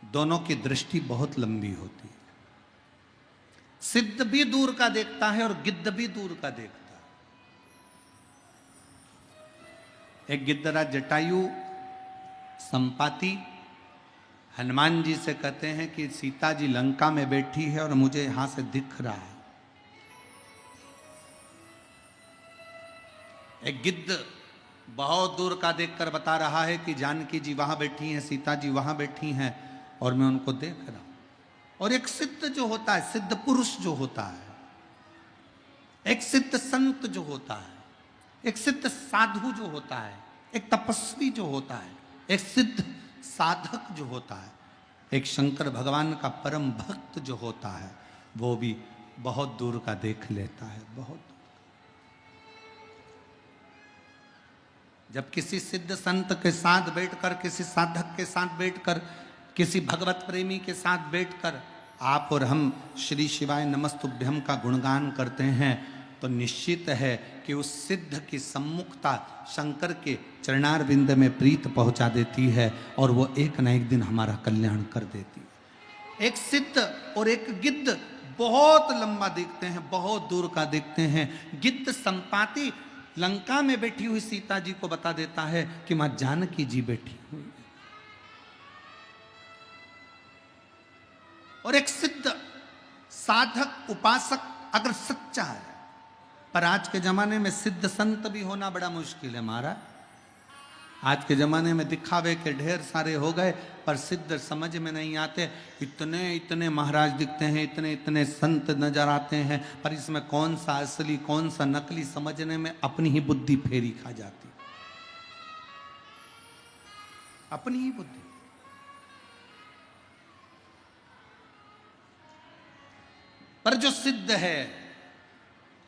दोनों की दृष्टि बहुत लंबी होती है। सिद्ध भी दूर का देखता है और गिद्ध भी दूर का देखता है। एक गिद्धराज जटायु संपाति हनुमान जी से कहते हैं कि सीता जी लंका में बैठी है और मुझे यहां से दिख रहा है। एक गिद्ध बहुत दूर का देखकर बता रहा है कि जानकी जी वहां बैठी हैं, सीता जी वहां बैठी हैं और मैं उनको देख रहा हूं। और एक सिद्ध जो होता है, सिद्ध पुरुष जो होता है, एक सिद्ध संत जो होता है, एक सिद्ध साधु जो होता है, एक तपस्वी जो होता है, एक सिद्ध साधक जो होता है, एक शंकर भगवान का परम भक्त जो होता है, वो भी बहुत दूर का देख लेता है, बहुत दूर। जब किसी सिद्ध संत के साथ बैठकर, किसी साधक के साथ बैठकर, किसी भगवत प्रेमी के साथ बैठकर आप और हम श्री शिवाय नमस्तुभ्यम का गुणगान करते हैं, तो निश्चित है कि उस सिद्ध की सम्मुखता शंकर के चरणारविंद में प्रीत पहुंचा देती है और वो एक न एक दिन हमारा कल्याण कर देती है। एक सिद्ध और एक गिद्ध बहुत लंबा देखते हैं, बहुत दूर का देखते हैं। गिद्ध संपाति लंका में बैठी हुई सीता जी को बता देता है कि मां जानकी जी बैठी हुई। और एक सिद्ध साधक उपासक अगर सच्चा है, पर आज के जमाने में सिद्ध संत भी होना बड़ा मुश्किल है महाराज। आज के जमाने में दिखावे के ढेर सारे हो गए, पर सिद्ध समझ में नहीं आते। इतने इतने महाराज दिखते हैं, इतने इतने संत नजर आते हैं, पर इसमें कौन सा असली कौन सा नकली समझने में अपनी ही बुद्धि फेरी खा जाती, अपनी ही बुद्धि। पर जो सिद्ध है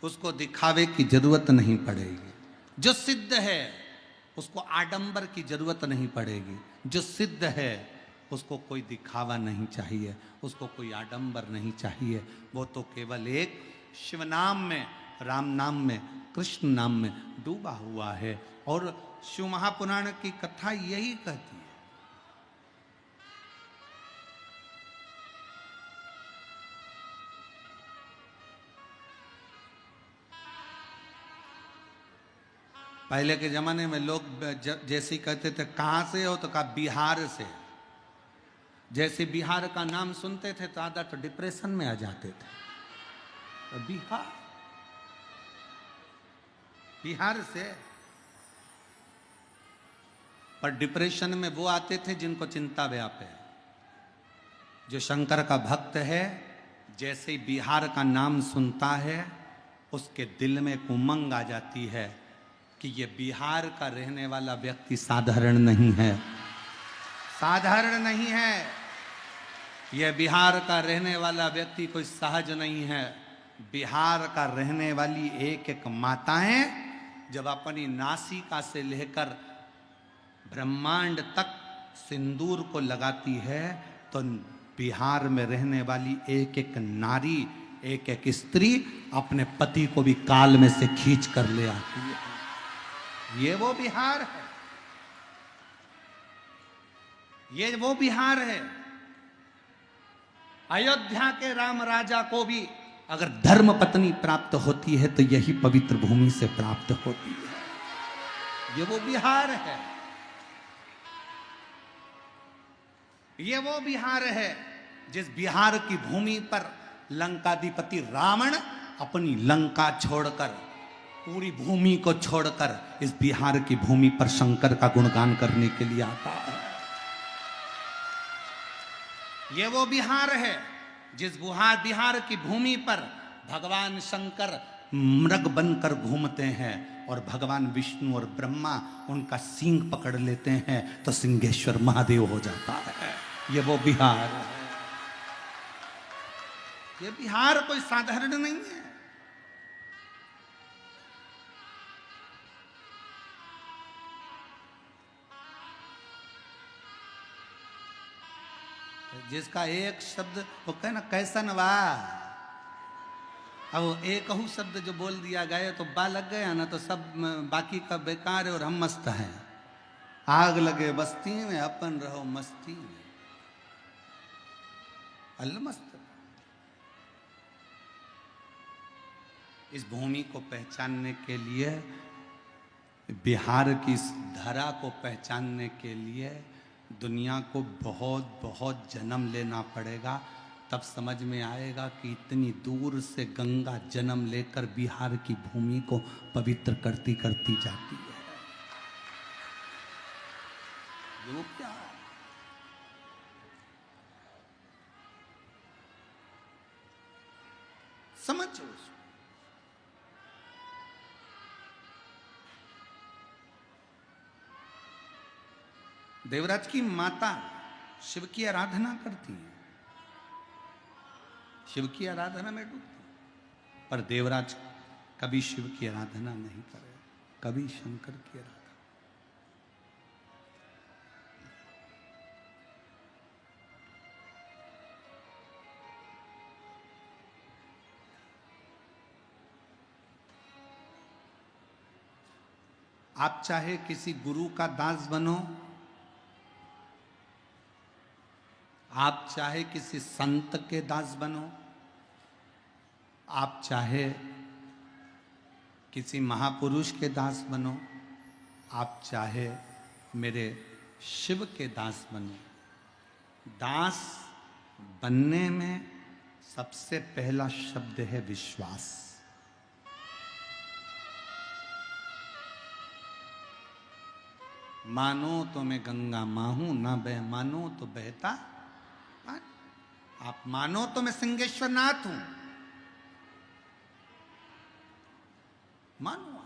उसको दिखावे की जरूरत नहीं पड़ेगी। जो सिद्ध है उसको आडंबर की जरूरत नहीं पड़ेगी। जो सिद्ध है उसको कोई दिखावा नहीं चाहिए, उसको कोई आडंबर नहीं चाहिए। वो तो केवल एक शिव नाम में, राम नाम में, कृष्ण नाम में डूबा हुआ है। और शिव महापुराण की कथा यही कहती है। पहले के जमाने में लोग जैसे कहते थे कहाँ से हो, तो कहा बिहार से। जैसे बिहार का नाम सुनते थे तो आधा तो डिप्रेशन में आ जाते थे। तो बिहार से। पर डिप्रेशन में वो आते थे जिनको चिंता व्याप है। जो शंकर का भक्त है, जैसे ही बिहार का नाम सुनता है उसके दिल में एक उमंग आ जाती है कि ये बिहार का रहने वाला व्यक्ति साधारण नहीं है, साधारण नहीं है। यह बिहार का रहने वाला व्यक्ति कोई सहज नहीं है। बिहार का रहने वाली एक एक माताएं जब अपनी नासिका से लेकर ब्रह्मांड तक सिंदूर को लगाती है, तो बिहार में रहने वाली एक एक नारी एक एक स्त्री अपने पति को भी काल में से खींच कर ले आती है। ये वो बिहार है, ये वो बिहार है। अयोध्या के राम राजा को भी अगर धर्म पत्नी प्राप्त होती है तो यही पवित्र भूमि से प्राप्त होती है। ये वो बिहार है, ये वो बिहार है जिस बिहार की भूमि पर लंकाधिपति रावण अपनी लंका छोड़कर, पूरी भूमि को छोड़कर इस बिहार की भूमि पर शंकर का गुणगान करने के लिए आता है। ये वो बिहार है जिस बिहार की भूमि पर भगवान शंकर मृग बनकर घूमते हैं और भगवान विष्णु और ब्रह्मा उनका सींग पकड़ लेते हैं तो सिंहेश्वर महादेव हो जाता है। ये वो बिहार है। ये बिहार कोई साधारण नहीं है। जिसका एक शब्द वो कहे ना कैसन वाह, अब एक ही शब्द जो बोल दिया गया तो बा लग गया ना, तो सब बाकी का बेकार है और हम मस्त हैं। आग लगे बस्ती में अपन रहो मस्ती में, अलमस्त। इस भूमि को पहचानने के लिए, बिहार की इस धरा को पहचानने के लिए दुनिया को बहुत बहुत जन्म लेना पड़ेगा, तब समझ में आएगा कि इतनी दूर से गंगा जन्म लेकर बिहार की भूमि को पवित्र करती करती जाती है। वो क्या है? समझो उसको। देवराज की माता शिव की आराधना करती है, शिव की आराधना में डूबती, पर देवराज कभी शिव की आराधना नहीं करे, कभी शंकर की आराधना। आप चाहे किसी गुरु का दास बनो, आप चाहे किसी संत के दास बनो, आप चाहे किसी महापुरुष के दास बनो, आप चाहे मेरे शिव के दास बनो, दास बनने में सबसे पहला शब्द है विश्वास। मानो तो मैं गंगा मां हूं, ना बह मानो तो बहता। आप मानो तो मैं सिंहेश्वर नाथ हूं, मानो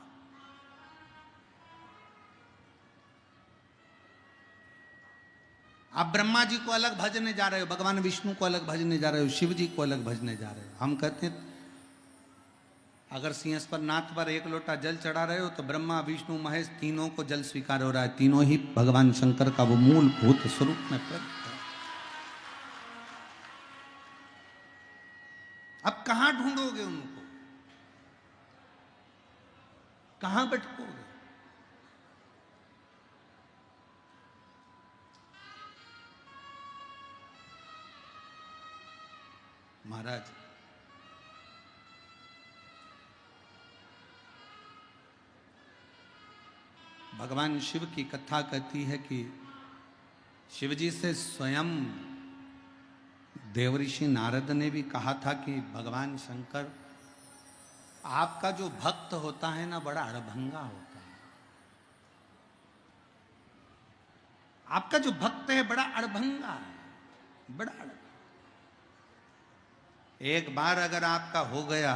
आप ब्रह्मा जी को अलग भजने जा रहे हो, भगवान विष्णु को अलग भजने जा रहे हो, शिव जी को अलग भजने जा रहे हो। हम कहते हैं अगर सिंहेश्वर नाथ पर एक लोटा जल चढ़ा रहे हो तो ब्रह्मा विष्णु महेश तीनों को जल स्वीकार हो रहा है, तीनों ही भगवान शंकर का वो मूलभूत स्वरूप में प्रकट है। अब कहां ढूंढोगे उनको, कहां भटकोगे? महाराज भगवान शिव की कथा कहती है कि शिवजी से स्वयं देवऋषि नारद ने भी कहा था कि भगवान शंकर आपका जो भक्त होता है ना बड़ा अड़भंगा होता है, आपका जो भक्त है बड़ा अड़भंगा है, बड़ा अड़भंगा। एक बार अगर आपका हो गया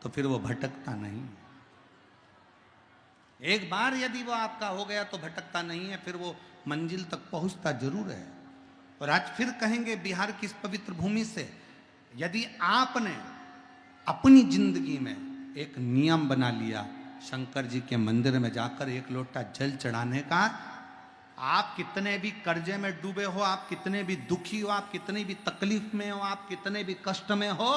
तो फिर वो भटकता नहीं, एक बार यदि वो आपका हो गया तो भटकता नहीं है, फिर वो मंजिल तक पहुंचता जरूर है। और आज फिर कहेंगे बिहार की इस पवित्र भूमि से, यदि आपने अपनी जिंदगी में एक नियम बना लिया शंकर जी के मंदिर में जाकर एक लोटा जल चढ़ाने का, आप कितने भी कर्जे में डूबे हो, आप कितने भी दुखी हो, आप कितनी भी तकलीफ में हो, आप कितने भी कष्ट में हो,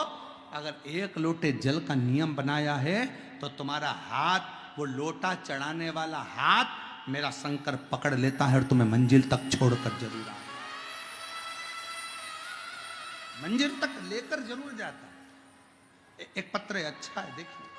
अगर एक लोटे जल का नियम बनाया है तो तुम्हारा हाथ, वो लोटा चढ़ाने वाला हाथ मेरा शंकर पकड़ लेता है और तुम्हें मंजिल तक छोड़कर जरूर आता, मंजिल तक लेकर जरूर जाता है। एक पत्र है, अच्छा है, देखिए।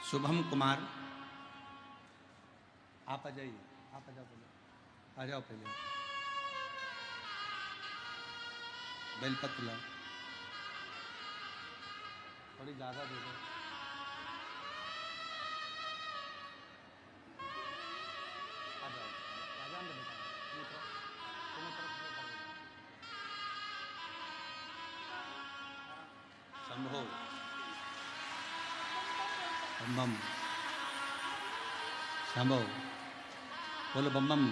शुभम कुमार, आप आ जाइए, आप आ जाओ पहले, आ जाओ पहले, बेलपत्र लाओ, थोड़ी ज़्यादा दे दो। आ जाओ, आ जाओ अंदर बेटा, तुम शंभो बम बम, शंभो बोलो बम बम।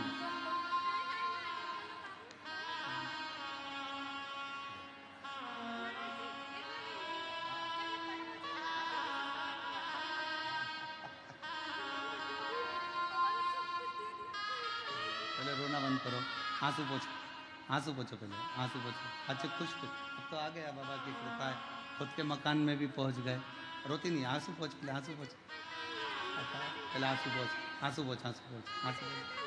पहले रोना बंद करो, आंसू पोछो, आंसू पोछो, पहले आंसू पोछो। अच्छा खुश खुश, अब तो आ गया, बाबा की कृपा है, खुद के मकान में भी पहुंच गए। रोती नहीं, आंसू पोछ, पहले आंसू पोछ, पहले आंसू पोछ, आंसू पोछ, आंसू पोछ, आंसू पोछ।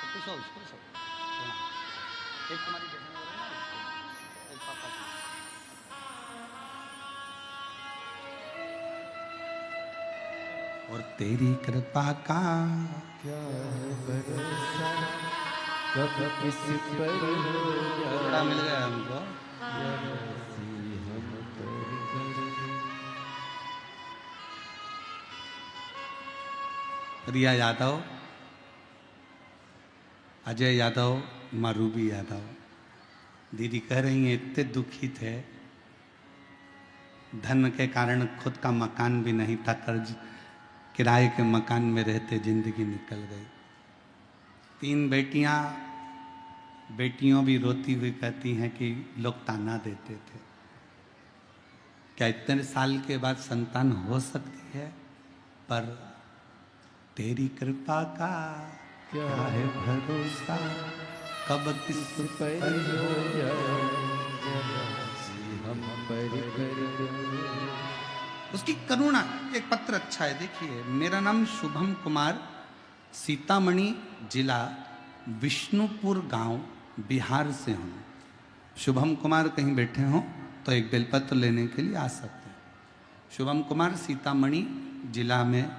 खुश हो, खुश हो। एक तुम्हारी बहन हो रही है ना, एक पापा की। और तेरी कृपा का क्या है भरोसा, कब किसी पर हो टुकड़ा मिल गया हमको। हम रिया यादव, अजय यादव, मारूबी यादव, दीदी कह रही हैं इतने दुखी थे, धन के कारण खुद का मकान भी नहीं था, कर्ज किराए के मकान में रहते जिंदगी निकल गई। 3 बेटियां, बेटियों भी रोती हुई कहती हैं कि लोग ताना देते थे। क्या इतने साल के बाद संतान हो सकती है? पर तेरी कृपा का क्या है भरोसा, कब किस पर हो हम पर उसकी करुणा। एक पत्र अच्छा है, देखिए। मेरा नाम शुभम कुमार, सीतामढ़ी जिला विष्णुपुर गांव, बिहार से हूँ। शुभम कुमार कहीं बैठे हों तो एक बेलपत्र लेने के लिए आ सकते हैं। शुभम कुमार सीतामढ़ी जिला में,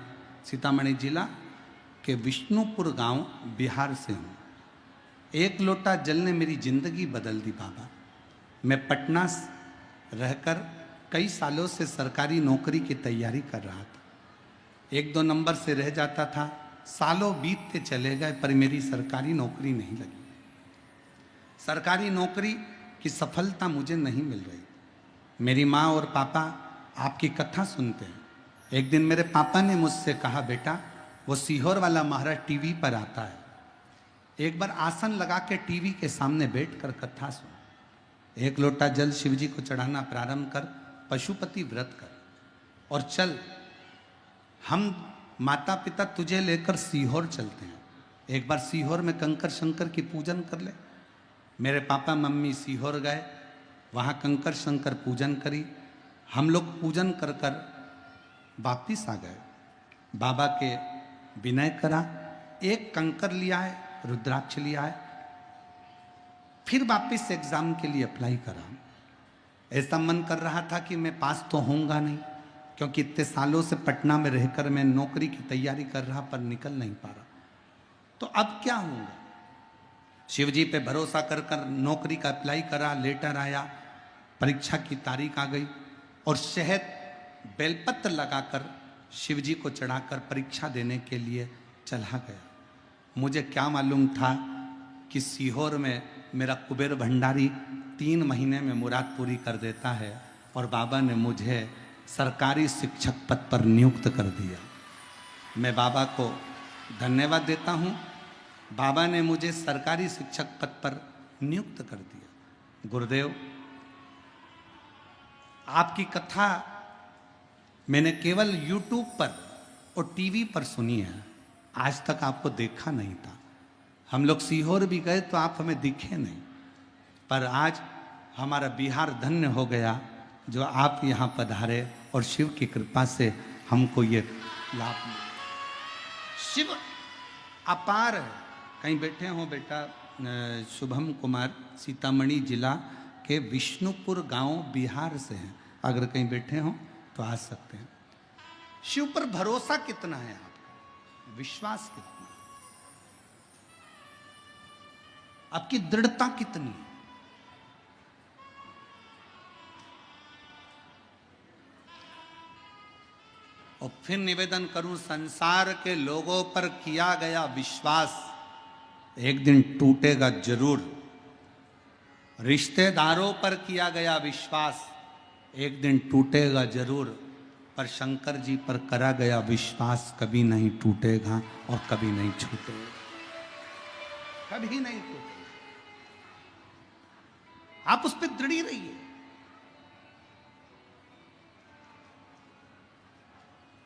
सीतामढ़ी जिला के विष्णुपुर गांव, बिहार से हूँ। एक लोटा जल ने मेरी जिंदगी बदल दी बाबा। मैं पटना रहकर कई सालों से सरकारी नौकरी की तैयारी कर रहा था। 1-2 नंबर से रह जाता था, सालों बीतते चले गए, पर मेरी सरकारी नौकरी नहीं लगी। सरकारी नौकरी की सफलता मुझे नहीं मिल रही। मेरी माँ और पापा आपकी कथा सुनते हैं। एक दिन मेरे पापा ने मुझसे कहा, बेटा वो सीहोर वाला महाराज टीवी पर आता है, एक बार आसन लगा के टीवी के सामने बैठकर कथा सुन। 1 लोटा जल शिव जी को चढ़ाना प्रारंभ कर, पशुपति व्रत कर और चल, हम माता पिता तुझे लेकर सीहोर चलते हैं। एक बार सीहोर में कंकर शंकर की पूजन कर ले। मेरे पापा मम्मी सीहोर गए, वहाँ कंकर शंकर पूजन करी। हम लोग पूजन कर कर वापिस आ गए। बाबा के विनय करा, एक कंकर लिया है, रुद्राक्ष लिया है, फिर वापिस एग्जाम के लिए अप्लाई करा। ऐसा मन कर रहा था कि मैं पास तो होऊंगा नहीं, क्योंकि इतने सालों से पटना में रहकर मैं नौकरी की तैयारी कर रहा पर निकल नहीं पा रहा। तो अब क्या होगा? शिव जी पे भरोसा कर कर नौकरी का अप्लाई करा, लेटर आया, परीक्षा की तारीख आ गई और शहद बेलपत्र लगाकर शिव जी को चढ़ाकर परीक्षा देने के लिए चला गया। मुझे क्या मालूम था कि सीहोर में मेरा कुबेर भंडारी 3 महीने में मुराद पूरी कर देता है और बाबा ने मुझे सरकारी शिक्षक पद पर नियुक्त कर दिया। मैं बाबा को धन्यवाद देता हूँ। बाबा ने मुझे सरकारी शिक्षक पद पर नियुक्त कर दिया। गुरुदेव, आपकी कथा मैंने केवल YouTube पर और टीवी पर सुनी है, आज तक आपको देखा नहीं था। हम लोग सीहोर भी गए तो आप हमें दिखे नहीं, पर आज हमारा बिहार धन्य हो गया जो आप यहाँ पधारे और शिव की कृपा से हमको ये लाभ मिला। शिव अपार है। कहीं बैठे हो बेटा शुभम कुमार, सीतामढ़ी जिला के विष्णुपुर गांव बिहार से हैं, अगर कहीं बैठे हो तो आ सकते हैं। शिव पर भरोसा कितना है आपका, विश्वास कितना, आपकी दृढ़ता कितनी है? और फिर निवेदन करूं, संसार के लोगों पर किया गया विश्वास एक दिन टूटेगा जरूर। रिश्तेदारों पर किया गया विश्वास एक दिन टूटेगा जरूर, पर शंकर जी पर करा गया विश्वास कभी नहीं टूटेगा और कभी नहीं छूटेगा, कभी नहीं टूटेगा। आप उस पर दृढ़ रहिए।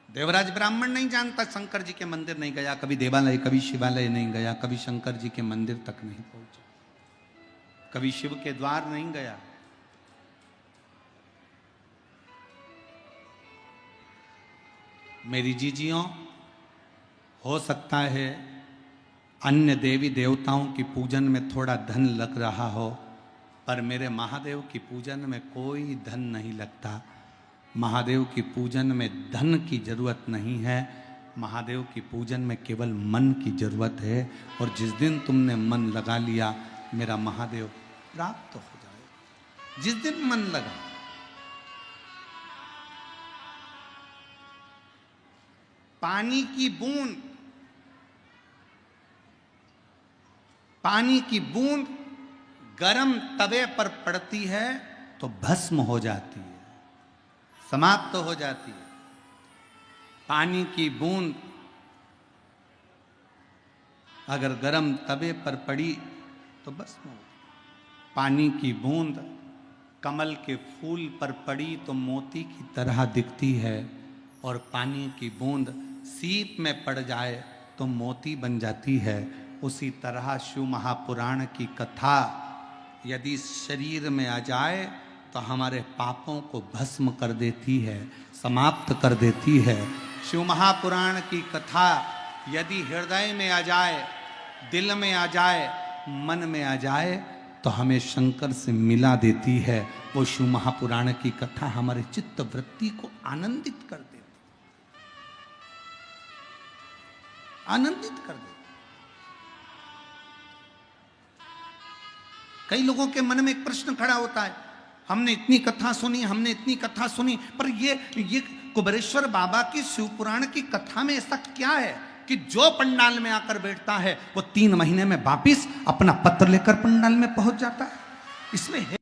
देवराज ब्राह्मण नहीं जानता, शंकर जी के मंदिर नहीं गया, कभी देवालय, कभी शिवालय नहीं गया, कभी शंकर जी के मंदिर तक नहीं पहुंचा, कभी शिव के द्वार नहीं गया। मेरी जीजियों, हो सकता है अन्य देवी देवताओं की पूजन में थोड़ा धन लग रहा हो, पर मेरे महादेव की पूजन में कोई धन नहीं लगता। महादेव की पूजन में धन की जरूरत नहीं है, महादेव की पूजन में केवल मन की जरूरत है। और जिस दिन तुमने मन लगा लिया, मेरा महादेव प्राप्त हो जाएगा। जिस दिन मन लगा, पानी की बूंद गरम तवे पर पड़ती है तो भस्म हो जाती है, समाप्त हो जाती है। पानी की बूंद अगर गरम तवे पर पड़ी तो भस्म हो। पानी की बूंद कमल के फूल पर पड़ी तो मोती की तरह दिखती है, और पानी की बूंद सीप में पड़ जाए तो मोती बन जाती है। उसी तरह शिव महापुराण की कथा यदि शरीर में आ जाए तो हमारे पापों को भस्म कर देती है, समाप्त कर देती है। शिव महापुराण की कथा यदि हृदय में आ जाए, दिल में आ जाए, मन में आ जाए तो हमें शंकर से मिला देती है। वो शिव महापुराण की कथा हमारे चित्त वृत्ति को आनंदित कर देती, आनंदित कर देती। कई लोगों के मन में एक प्रश्न खड़ा होता है, हमने इतनी कथा सुनी, हमने इतनी कथा सुनी, पर ये कुबेरेश्वर बाबा की शिव पुराण की कथा में ऐसा क्या है कि जो पंडाल में आकर बैठता है वो 3 महीने में वापिस अपना पत्र लेकर पंडाल में पहुंच जाता है? इसमें है